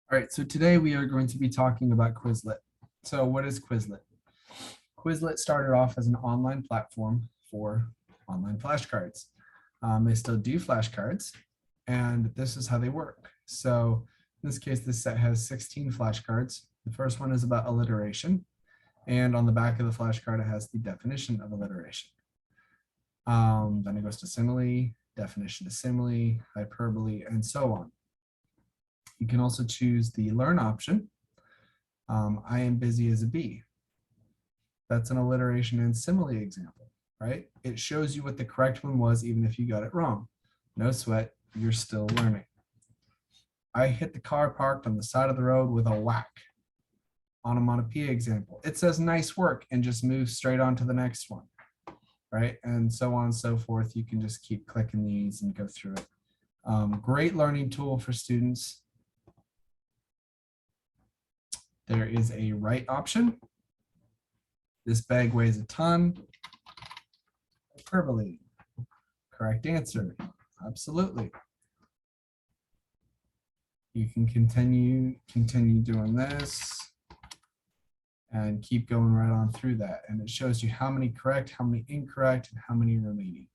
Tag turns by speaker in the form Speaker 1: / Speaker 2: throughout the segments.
Speaker 1: All right, so today we are going to be talking about Quizlet. So what is Quizlet? Quizlet started off as an online platform for online flashcards. They still do flashcards, and this is how they work. So in this case, this set has 16 flashcards. The first one is about alliteration, and on the back of the flashcard, it has the definition of alliteration. Then it goes to simile, definition of simile, hyperbole, and so on. You can also choose the learn option. I am busy as a bee. That's an alliteration and simile example, right? It shows you what the correct one was, even if you got it wrong. No sweat, you're still learning. I hit the car parked on the side of the road with a whack. Onomatopoeia example. It says nice work and just moves straight on to the next one, right? And so on and so forth. You can just keep clicking these and go through it. Great learning tool for students. There is a right option. This bag weighs a ton. Hyperbole. Correct answer. Absolutely. You can continue doing this and keep going right on through that. And it shows you how many correct, how many incorrect, and how many remaining.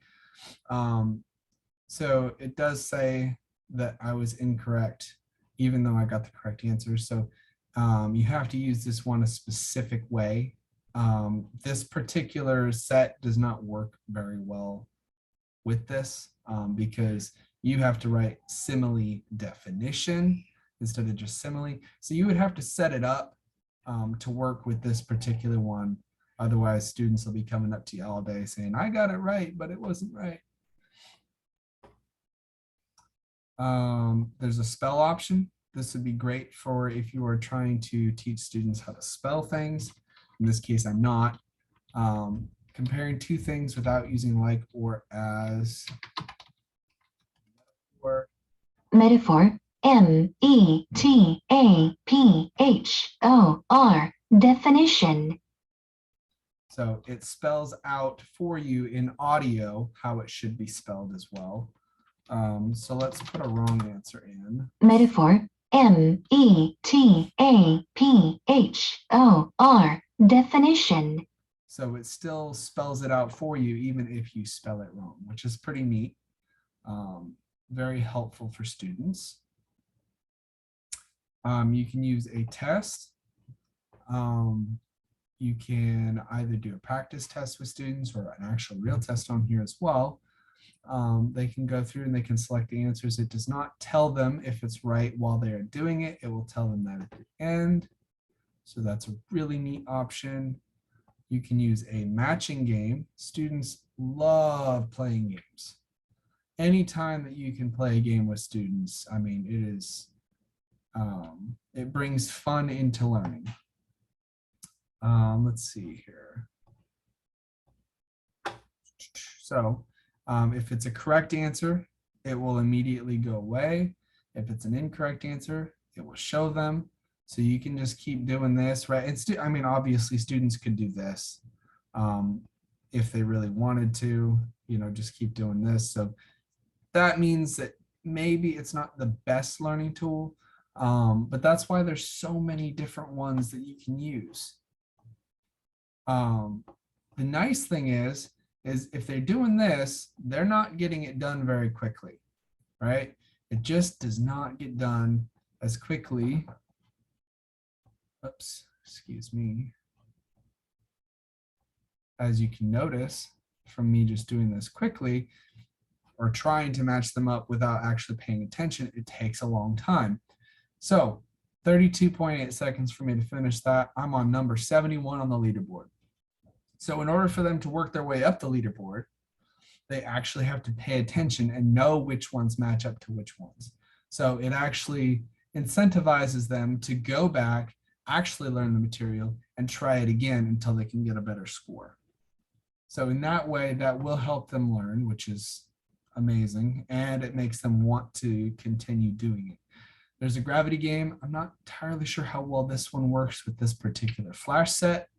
Speaker 1: So it does say that I was incorrect, even though I got the correct answer. So you have to use this one a specific way. This particular set does not work very well with this because you have to write simile definition instead of just simile. So you would have to set it up to work with this particular one. Otherwise, students will be coming up to you all day saying, I got it right, but it wasn't right. There's a spell option. This would be great for if you are trying to teach students how to spell things. In this case, I'm not. Comparing two things without using like or as.
Speaker 2: Metaphor, METAPHOR, definition.
Speaker 1: So it spells out for you in audio how it should be spelled as well. So let's put a wrong answer in.
Speaker 2: Metaphor, METAPHOR, definition.
Speaker 1: So it still spells it out for you even if you spell it wrong, which is pretty neat. Very helpful for students. You can use a test. You can either do a practice test with students or an actual real test on here as well. They can go through and they can select the answers. It does not tell them if it's right while they're doing it. It will tell them that at the end. So that's a really neat option. You can use a matching game. Students love playing games. Anytime that you can play a game with students, I mean, it brings fun into learning. Let's see here. So if it's a correct answer, it will immediately go away. If it's an incorrect answer, it will show them. So you can just keep doing this, right? I mean, obviously students could do this if they really wanted to, just keep doing this. So that means that maybe it's not the best learning tool, but that's why there's so many different ones that you can use. The nice thing is if they're doing this, they're not getting it done very quickly, right? It just does not get done as quickly. Oops, excuse me. As you can notice from me just doing this quickly or trying to match them up without actually paying attention, it takes a long time. So 32.8 seconds for me to finish that. I'm on number 71 on the leaderboard. So in order for them to work their way up the leaderboard, they actually have to pay attention and know which ones match up to which ones. So it actually incentivizes them to go back, actually learn the material, and try it again until they can get a better score. So in that way, that will help them learn, which is amazing, and it makes them want to continue doing it. There's a gravity game. I'm not entirely sure how well this one works with this particular flash set.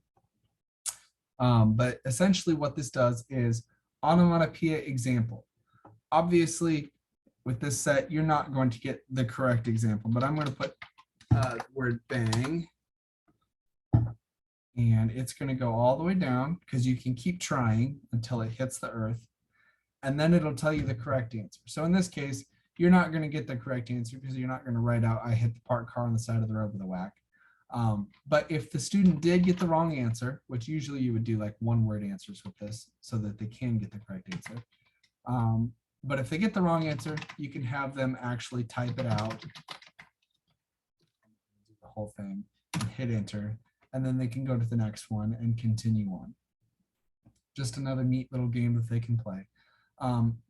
Speaker 1: But essentially what this does is onomatopoeia example. Obviously, with this set, you're not going to get the correct example, but I'm going to put word bang, and it's going to go all the way down because you can keep trying until it hits the earth, and then it'll tell you the correct answer. So in this case, you're not going to get the correct answer because you're not going to write out, I hit the parked car on the side of the road with a whack. But if the student did get the wrong answer, which usually you would do like one word answers with this so that they can get the correct answer. But if they get the wrong answer, you can have them actually type it out, do the whole thing, and hit enter, and then they can go to the next one and continue on. Just another neat little game that they can play.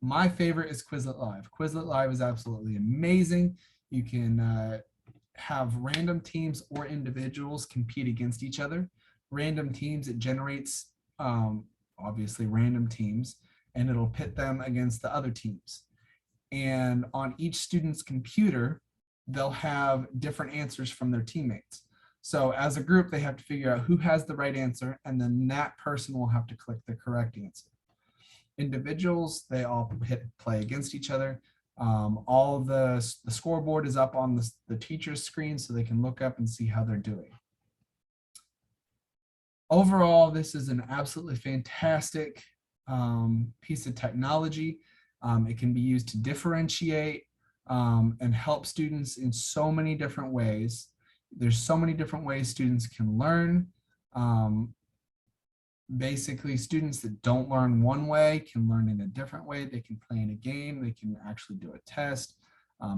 Speaker 1: My favorite is Quizlet Live. Quizlet Live is absolutely amazing. You can have random teams or individuals compete against each other. Random teams, it generates obviously random teams, and it'll pit them against the other teams. And on each student's computer, they'll have different answers from their teammates. So as a group, they have to figure out who has the right answer, and then that person will have to click the correct answer. Individuals, they all hit play against each other. All of the scoreboard is up on the teacher's screen so they can look up and see how they're doing. Overall, this is an absolutely fantastic piece of technology. It can be used to differentiate and help students in so many different ways. There's so many different ways students can learn. Basically, students that don't learn one way can learn in a different way. They can play in a game. They can actually do a test.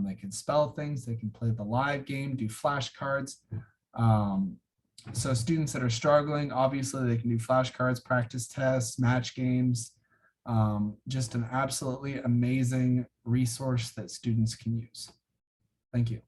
Speaker 1: They can spell things. They can play the live game, do flashcards. So students that are struggling, obviously they can do flashcards, practice tests, match games. Just an absolutely amazing resource that students can use. Thank you.